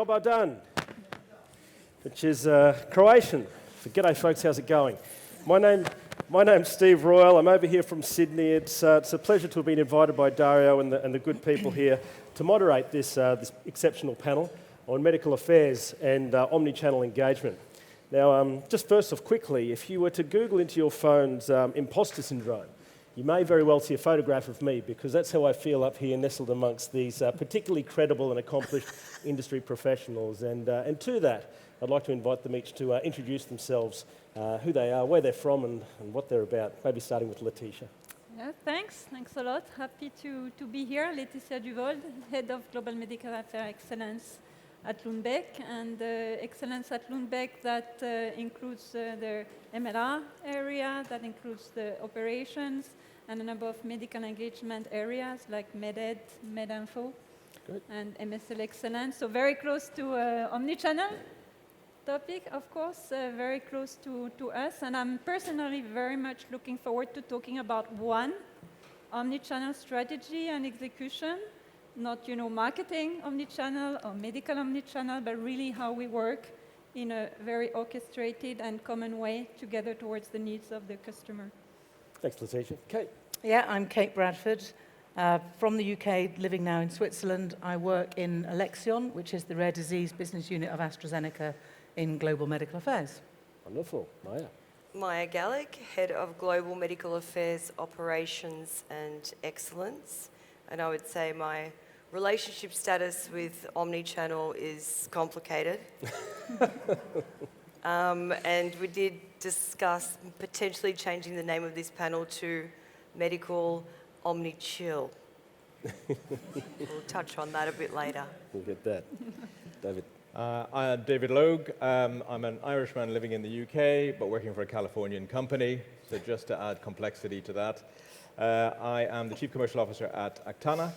Dobar dan, which is Croatian. So, g'day folks, how's it going? My name's Steve Royle. I'm over here from Sydney. It's a pleasure to have been invited by Dario and the good people here to moderate this exceptional panel on medical affairs and omnichannel engagement. Now, just first off quickly, if you were to Google into your phone's imposter syndrome, you may very well see a photograph of me, because that's how I feel up here nestled amongst these particularly credible and accomplished industry professionals. And to that, I'd like to invite them each to introduce themselves, who they are, where they're from, and what they're about. Maybe starting with Laetitia. Yeah, thanks a lot. Happy to be here. Laetitia Duvold, Head of Global Medical Affairs Excellence at Lundbeck, and excellence at Lundbeck that includes the MLR area, that includes the operations, and a number of medical engagement areas like MedEd, MedInfo, and MSL Excellence. So very close to Omnichannel topic, of course, very close to us. And I'm personally very much looking forward to talking about one Omnichannel strategy and execution, not, marketing Omnichannel or medical Omnichannel, but really how we work in a very orchestrated and common way together towards the needs of the customer. Thanks, Laetitia. Kate. Yeah, I'm Kate Bradford, from the UK, living now in Switzerland. I work in Alexion, which is the rare disease business unit of AstraZeneca in global medical affairs. Wonderful. Maja. Maja Galic, Head of Global Medical Affairs Operations and Excellence. And I would say my relationship status with Omnichannel is complicated. And we did discuss potentially changing the name of this panel to Medical Omnichill. We'll touch on that a bit later. We'll get that. David. I'm David Logue. I'm an Irishman living in the UK, but working for a Californian company. So just to add complexity to that, I am the Chief Commercial Officer at Aktana,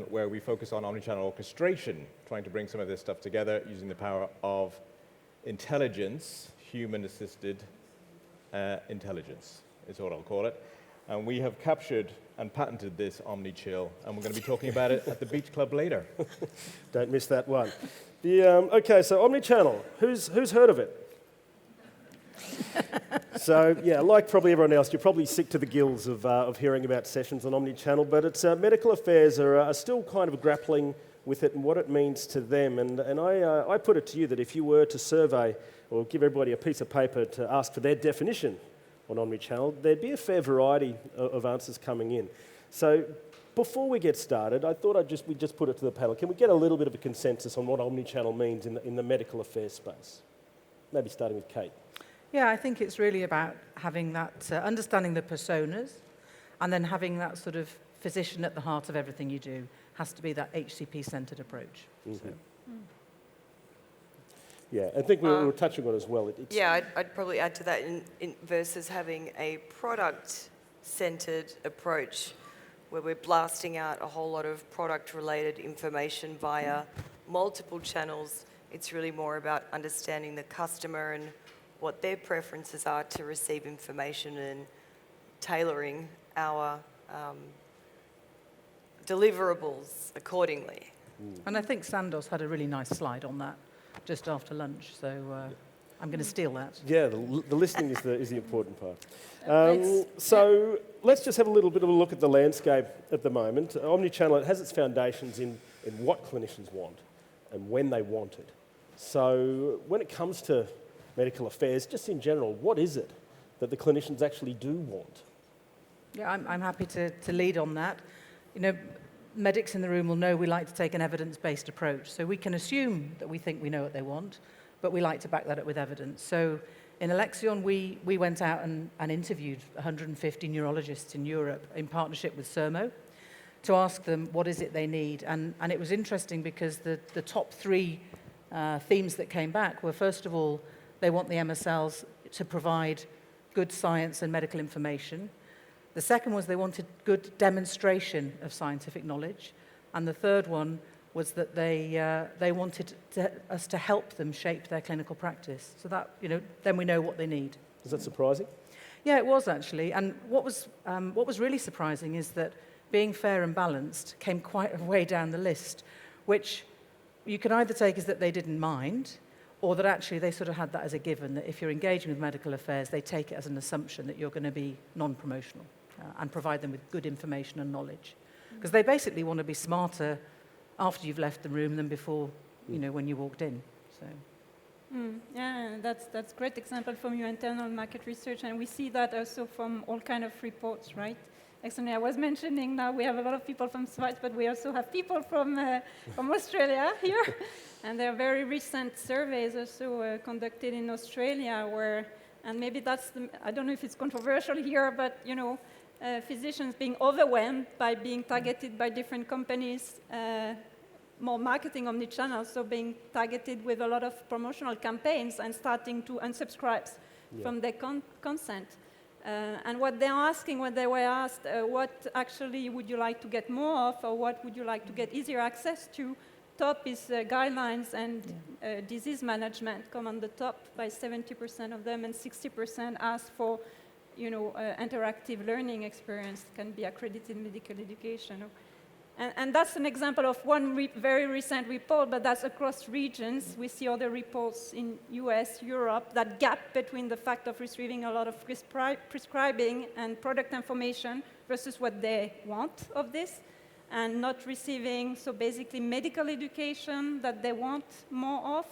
where we focus on omnichannel orchestration, trying to bring some of this stuff together using the power of intelligence, human-assisted intelligence is what I'll call it. And we have captured and patented this OmniChill, and we're going to be talking about it at the Beach Club later. Don't miss that one. Okay, so Omnichannel, who's heard of it? So, yeah, like probably everyone else, you're probably sick to the gills of hearing about sessions on Omnichannel, but it's medical affairs are still kind of grappling with it and what it means to them. And I put it to you that if you were to survey or give everybody a piece of paper to ask for their definition on Omnichannel, there'd be a fair variety of answers coming in. So before we get started, I thought we'd just put it to the panel. Can we get a little bit of a consensus on what Omnichannel means in the medical affairs space? Maybe starting with Kate. Yeah, I think it's really about having that, understanding the personas, and then having that sort of physician at the heart of everything you do. Has to be that HCP-centered approach. Mm-hmm. So. Yeah, I think we were touching on it as well. I'd probably add to that in versus having a product-centered approach where we're blasting out a whole lot of product-related information via multiple channels. It's really more about understanding the customer and what their preferences are to receive information and tailoring our deliverables accordingly. And I think Sandoz had a really nice slide on that just after lunch, so I'm going to steal that. Yeah, the listening is the important part. So let's just have a little bit of a look at the landscape at the moment. Omnichannel, it has its foundations in what clinicians want and when they want it. So when it comes to medical affairs, just in general, what is it that the clinicians actually do want? Yeah, I'm happy to lead on that. Medics in the room will know we like to take an evidence-based approach. So we can assume that we think we know what they want, but we like to back that up with evidence. So in Alexion, we went out and interviewed 150 neurologists in Europe in partnership with Sermo to ask them what is it they need. And it was interesting because the top three themes that came back were, first of all, they want the MSLs to provide good science and medical information. The second was they wanted good demonstration of scientific knowledge. And the third one was that they wanted us to help them shape their clinical practice. So that, then we know what they need. Is that surprising? Yeah, it was actually. And what was really surprising is that being fair and balanced came quite a way down the list, which you can either take as that they didn't mind, or that actually they sort of had that as a given, that if you're engaging with medical affairs, they take it as an assumption that you're going to be non-promotional and provide them with good information and knowledge. Because they basically want to be smarter after you've left the room than before, when you walked in. So. Yeah, that's great example from your internal market research, and we see that also from all kind of reports, right? Actually, I was mentioning now we have a lot of people from Schweiz, but we also have people from Australia here, and there are very recent surveys also conducted in Australia where, and maybe that's I don't know if it's controversial here, but physicians being overwhelmed by being targeted by different companies. More marketing omnichannel, so being targeted with a lot of promotional campaigns and starting to unsubscribe from their consent. And what they're asking, when they were asked, what actually would you like to get more of, or what would you like to get easier access to, top is guidelines and disease management come on the top by 70% of them, and 60% ask for, interactive learning experience, can be accredited medical education. And that's an example of one very recent report, but that's across regions. We see other reports in US, Europe, that gap between the fact of receiving a lot of prescribing and product information versus what they want of this, and not receiving, so basically medical education that they want more of,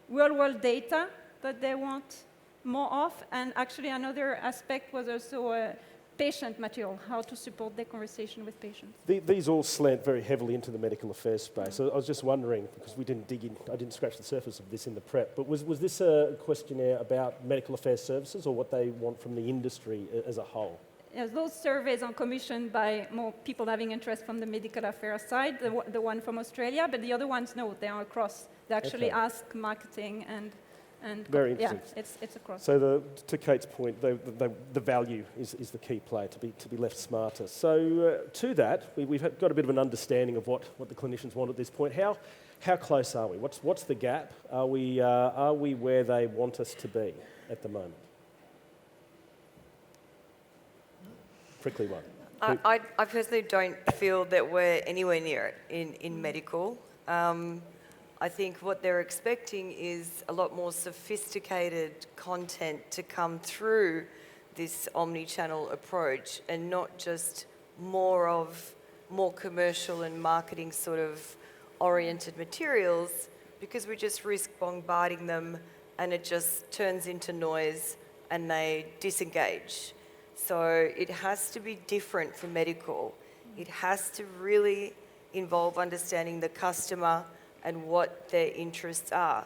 real-world data that they want more of, and actually another aspect was also patient material, how to support their conversation with patients. These all slant very heavily into the medical affairs space. So I was just wondering, because we didn't dig in, I didn't scratch the surface of this in the prep, but was this a questionnaire about medical affairs services or what they want from the industry as a whole? Yes, those surveys are commissioned by more people having interest from the medical affairs side, the one from Australia, but the other ones, no, they are across. They actually ask marketing and very interesting. Yeah, it's across. So to Kate's point, the value is the key play, to be left smarter. So to that, we've got a bit of an understanding of what the clinicians want at this point. How close are we? What's the gap? Are we where they want us to be at the moment? Prickly one. I personally don't feel that we're anywhere near it in medical. I think what they're expecting is a lot more sophisticated content to come through this omni-channel approach, and not just more commercial and marketing sort of oriented materials, because we just risk bombarding them and it just turns into noise and they disengage. So it has to be different for medical. It has to really involve understanding the customer and what their interests are.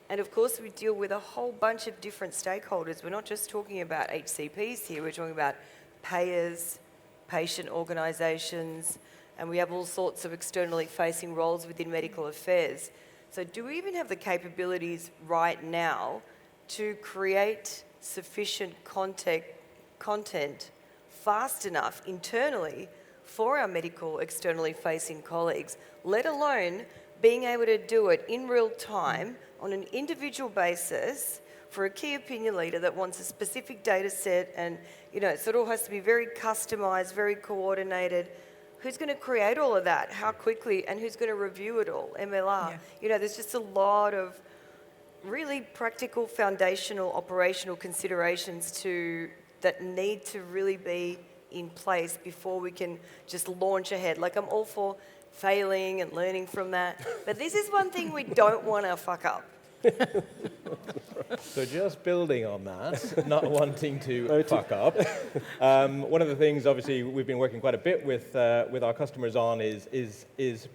And of course, we deal with a whole bunch of different stakeholders. We're not just talking about HCPs here, we're talking about payers, patient organisations, and we have all sorts of externally facing roles within medical affairs. So do we even have the capabilities right now to create sufficient content fast enough internally for our medical externally facing colleagues, let alone being able to do it in real time on an individual basis for a key opinion leader that wants a specific data set, and so it all has to be very customized, very coordinated. Who's going to create all of that? How quickly? And who's going to review it all? MLR. Yeah. There's just a lot of really practical, foundational, operational considerations that need to really be in place before we can just launch ahead. Like, I'm all for failing and learning from that, but this is one thing we don't want to fuck up. So just building on that, not wanting to fuck up, one of the things obviously we've been working quite a bit with our customers on is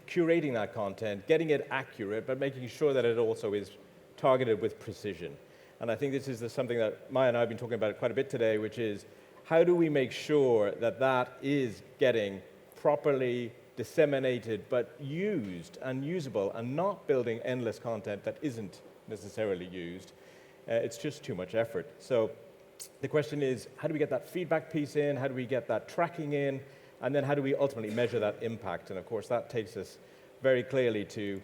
curating that content, getting it accurate, but making sure that it also is targeted with precision. And I think this is something that Maja and I have been talking about quite a bit today, which is how do we make sure that that is getting properly disseminated but used and usable, and not building endless content that isn't necessarily used. It's just too much effort. So the question is, how do we get that feedback piece in? How do we get that tracking in? And then how do we ultimately measure that impact? And of course, that takes us very clearly to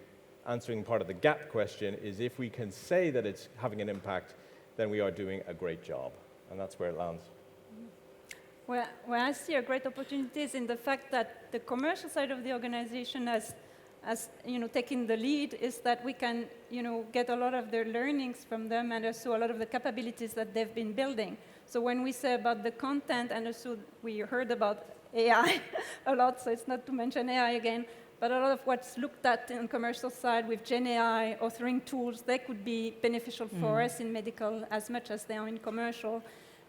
answering part of the gap question, is if we can say that it's having an impact, then we are doing a great job. And that's where it lands. Where I see a great opportunity is in the fact that the commercial side of the organization has as taking the lead, is that we can get a lot of their learnings from them and also a lot of the capabilities that they've been building. So when we say about the content, and also we heard about AI a lot, so it's not to mention AI again, but a lot of what's looked at in the commercial side with Gen AI, authoring tools, they could be beneficial for us in medical as much as they are in commercial.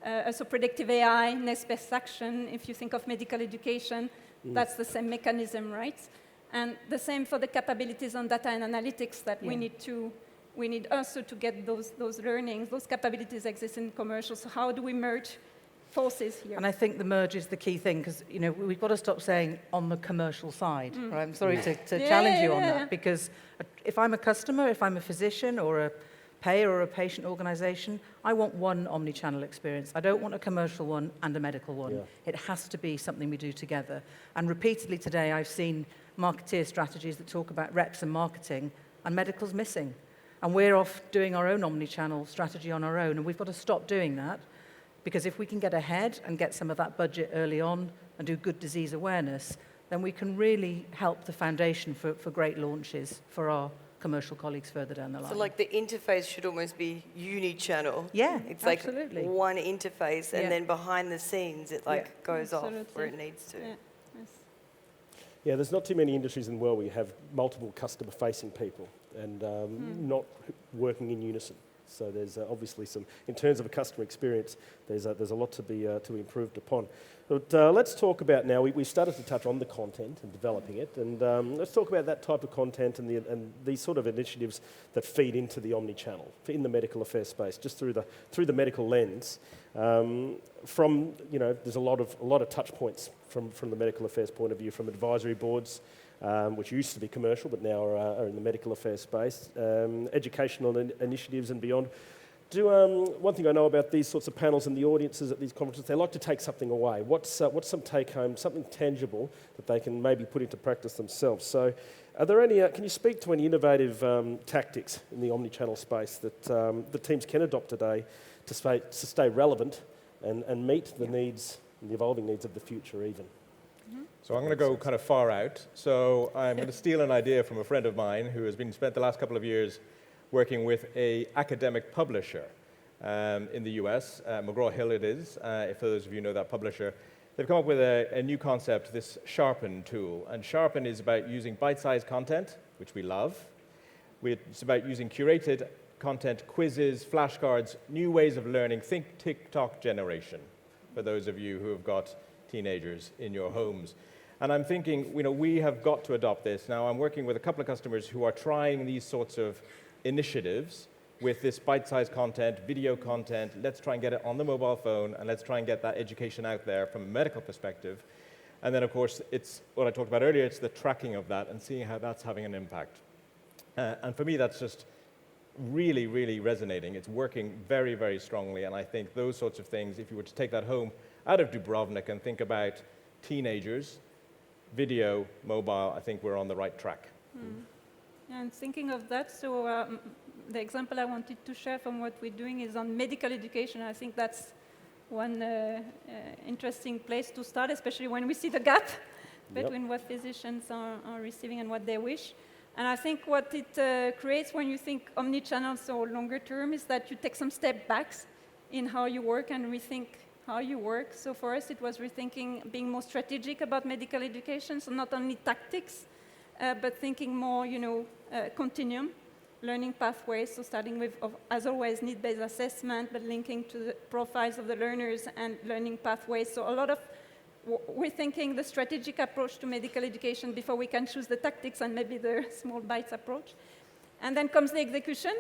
Also predictive AI, next best action, if you think of medical education, that's the same mechanism, right? And the same for the capabilities on data and analytics that we need also to get those learnings. Those capabilities exist in commercial, so how do we merge forces here? And I think the merge is the key thing, because we've got to stop saying on the commercial side. Right? I'm sorry to challenge you on that, because if I'm a customer, if I'm a physician or a payer or a patient organization, I want one omnichannel experience. I don't want a commercial one and a medical one. It has to be something we do together. And repeatedly today, I've seen marketeer strategies that talk about reps and marketing, and medical's missing. And we're off doing our own omnichannel strategy on our own, and we've got to stop doing that. Because if we can get ahead and get some of that budget early on and do good disease awareness, then we can really help the foundation for great launches for our commercial colleagues further down the line. So like the interface should almost be unichannel. Yeah, it's absolutely. Like one interface, and then behind the scenes it goes off where it needs to. Yeah, there's not too many industries in the world where you have multiple customer-facing people and not working in unison. So there's obviously some, in terms of a customer experience, there's a lot to be improved upon. But let's talk about now, we started to touch on the content and developing it, and let's talk about that type of content and these sort of initiatives that feed into the omnichannel, in the medical affairs space, just through the medical lens. There's a lot of touch points from the medical affairs point of view, from advisory boards, which used to be commercial but now are in the medical affairs space, educational initiatives and beyond. One thing I know about these sorts of panels and the audiences at these conferences, they like to take something away. What's some take-home, something tangible that they can maybe put into practice themselves? So are there any, can you speak to any innovative tactics in the omnichannel space that the teams can adopt today to stay relevant and meet the needs, the evolving needs of the future even? So I'm going to go kind of far out. So I'm going to steal an idea from a friend of mine who has been spent the last couple of years working with an academic publisher in the US. McGraw-Hill it is, if those of you know that publisher. They've come up with a new concept, this Sharpen tool. And Sharpen is about using bite-sized content, which we love. It's about using curated content, quizzes, flashcards, new ways of learning. Think TikTok generation, for those of you who have got teenagers in your homes. And I'm thinking, we have got to adopt this. Now, I'm working with a couple of customers who are trying these sorts of initiatives with this bite-sized content, video content. Let's try and get it on the mobile phone, and let's try and get that education out there from a medical perspective. And then, of course, it's what I talked about earlier, it's the tracking of that and seeing how that's having an impact. And for me, that's just really, really resonating. It's working very, very strongly, and I think those sorts of things, if you were to take that home out of Dubrovnik and think about teenagers, video, mobile, I think we're on the right track. And thinking of that, so the example I wanted to share from what we're doing is on medical education. I think that's one interesting place to start, especially when we see the gap between what physicians are receiving and what they wish. And I think what it creates when you think omnichannel, so longer term, is that you take some step backs in how you work and rethink how you work. So for us, it was rethinking, being more strategic about medical education, so not only tactics, but thinking more, continuum, learning pathways, so starting with, as always, need-based assessment, but linking to the profiles of the learners and learning pathways. So a lot of, we're thinking the strategic approach to medical education before we can choose the tactics and maybe the small bites approach. And then comes the execution.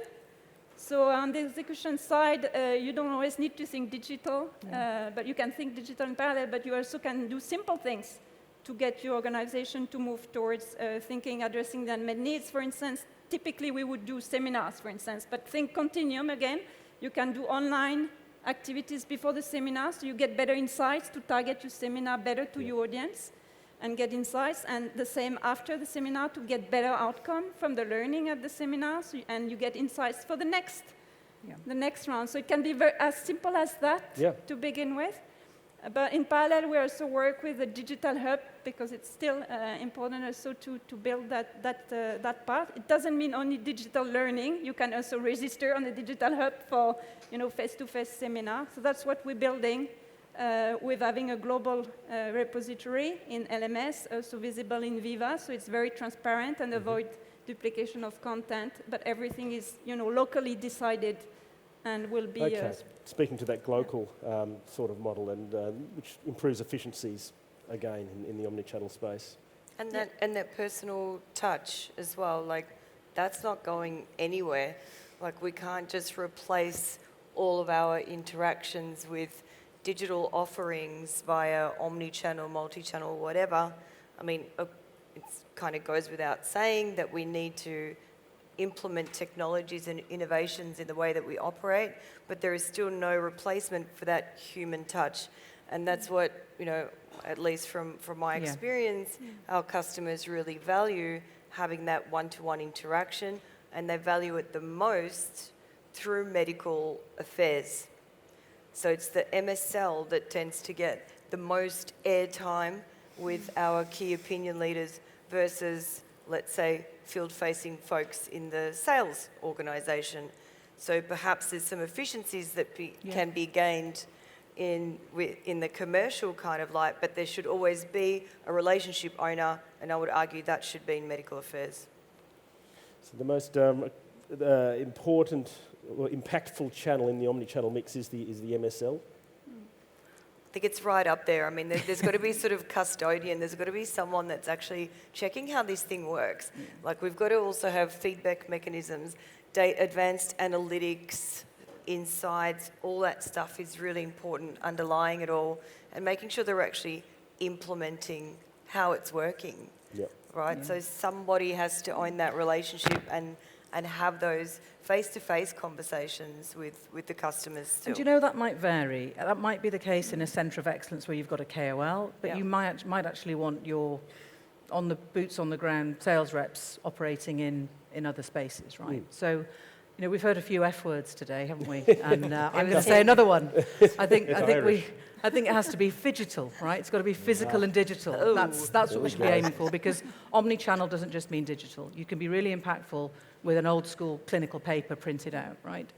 So on the execution side, you don't always need to think digital, but you can think digital in parallel, but you also can do simple things to get your organization to move towards thinking, addressing the unmet needs. For instance, typically we would do seminars, for instance, but think continuum again. You can do online activities before the seminar, so you get better insights to target your seminar better to your audience and get insights, and the same after the seminar to get better outcome from the learning at the seminar, and you get insights for the next round. So it can be as simple as that to begin with. But in parallel, we also work with the digital hub because it's still important also to build that part. It doesn't mean only digital learning. You can also register on the digital hub for face-to-face seminar. So that's what we're building with having a global repository in LMS, also visible in Viva. So it's very transparent and avoid duplication of content. But everything is locally decided and will be... Okay. Speaking to that global sort of model, and which improves efficiencies, again, in the omnichannel space. And that personal touch as well, like, that's not going anywhere. Like, we can't just replace all of our interactions with digital offerings via omnichannel, multi-channel, whatever. I mean, it kind of goes without saying that we need to implement technologies and innovations in the way that we operate, but there is still no replacement for that human touch. And that's what, at least from my experience, our customers really value, having that one-to-one interaction, and they value it the most through medical affairs. So it's the MSL that tends to get the most airtime with our key opinion leaders versus, let's say, field-facing folks in the sales organisation. So perhaps there's some efficiencies that can be gained in the commercial kind of light, but there should always be a relationship owner, and I would argue that should be in medical affairs. So the most important or impactful channel in the omnichannel mix is the MSL. I think it's right up there. I mean, there's got to be sort of custodian. There's got to be someone that's actually checking how this thing works. Like, we've got to also have feedback mechanisms, advanced analytics, insights, all that stuff is really important, underlying it all, and making sure they're actually implementing how it's working. Yep. Right? Yeah. So somebody has to own that relationship and have those face-to-face conversations with the customers still. And that might vary. That might be the case in a centre of excellence where you've got a KOL, but you might actually want your boots on the ground sales reps operating in other spaces, right? So, we've heard a few F words today, haven't we? And I'm going to say another one. I think it has to be phygital, right? It's got to be physical and digital. Oh. That's what we should be aiming for, because omnichannel doesn't just mean digital. You can be really impactful with an old school clinical paper printed out, right?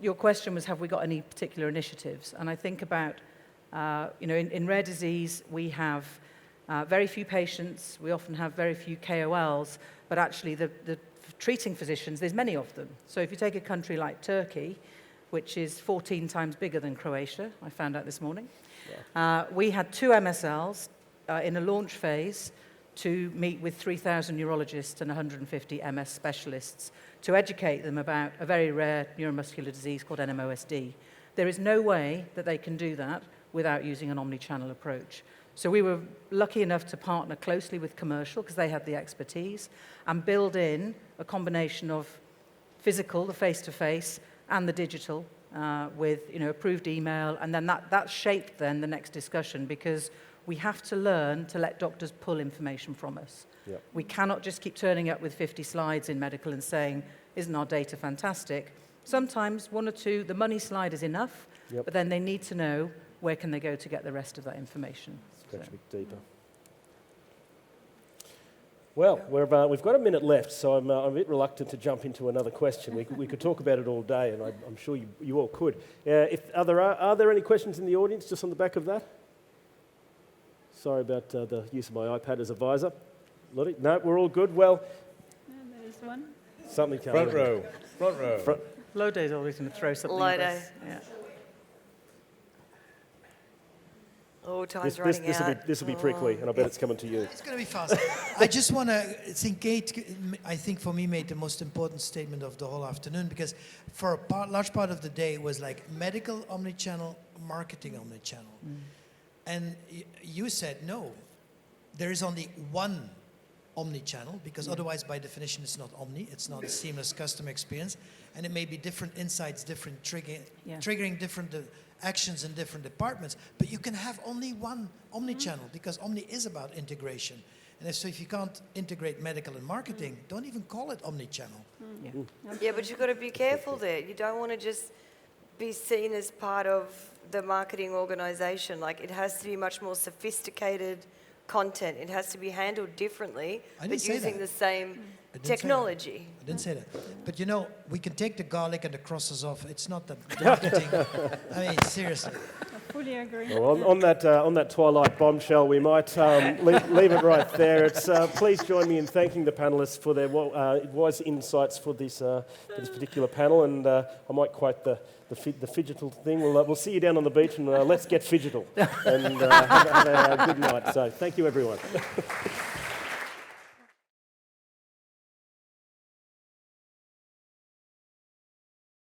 Your question was, have we got any particular initiatives? And I think about, in rare disease, we have very few patients. We often have very few KOLs, but actually the treating physicians, there's many of them. So if you take a country like Turkey, which is 14 times bigger than Croatia, I found out this morning, we had 2 MSLs in a launch phase to meet with 3,000 neurologists and 150 MS specialists to educate them about a very rare neuromuscular disease called NMOSD. There is no way that they can do that without using an omnichannel approach. So we were lucky enough to partner closely with commercial, because they had the expertise, and build in a combination of physical, the face-to-face, and the digital with approved email, and then that shaped then the next discussion, because we have to learn to let doctors pull information from us. Yep. We cannot just keep turning up with 50 slides in medical and saying, isn't our data fantastic? Sometimes 1 or 2, the money slide is enough, but then they need to know where can they go to get the rest of that information. Scratch a bit deeper. Well, we've got a minute left, so I'm a bit reluctant to jump into another question. We could talk about it all day, and I'm sure you all could. Are there any questions in the audience just on the back of that? Sorry about the use of my iPad as a visor. Lottie? No, we're all good. Well, there's one. Something coming. Front row. Loday's always going to throw something Lode. at us. Yeah. Oh, time's running out. This will be prickly, and I bet it's coming to you. It's going to be fast. I just want to think Kate, I think for me, made the most important statement of the whole afternoon, because for a large part of the day it was like medical omnichannel, marketing omnichannel. And you said, no, there is only one omnichannel, because otherwise by definition it's not omni, it's not a seamless customer experience, and it may be different insights, different triggering different actions in different departments, but you can have only one omnichannel, because omni is about integration. And so if you can't integrate medical and marketing, don't even call it omnichannel. Yeah, but you've got to be careful there. You don't want to just be seen as part of the marketing organisation. Like, it has to be much more sophisticated content. It has to be handled differently, I didn't but say using that. the same I didn't say that. technology. I didn't say that. But you know, we can take the garlic and the crosses off. It's not the marketing. I mean, seriously. I fully agree. Well, on that twilight bombshell, we might leave it right there. Please join me in thanking the panellists for their wise insights for this particular panel, and I might quote the fidgetal thing. We'll see you down on the beach, and let's get fidgetal, and have a good night. So thank you, everyone.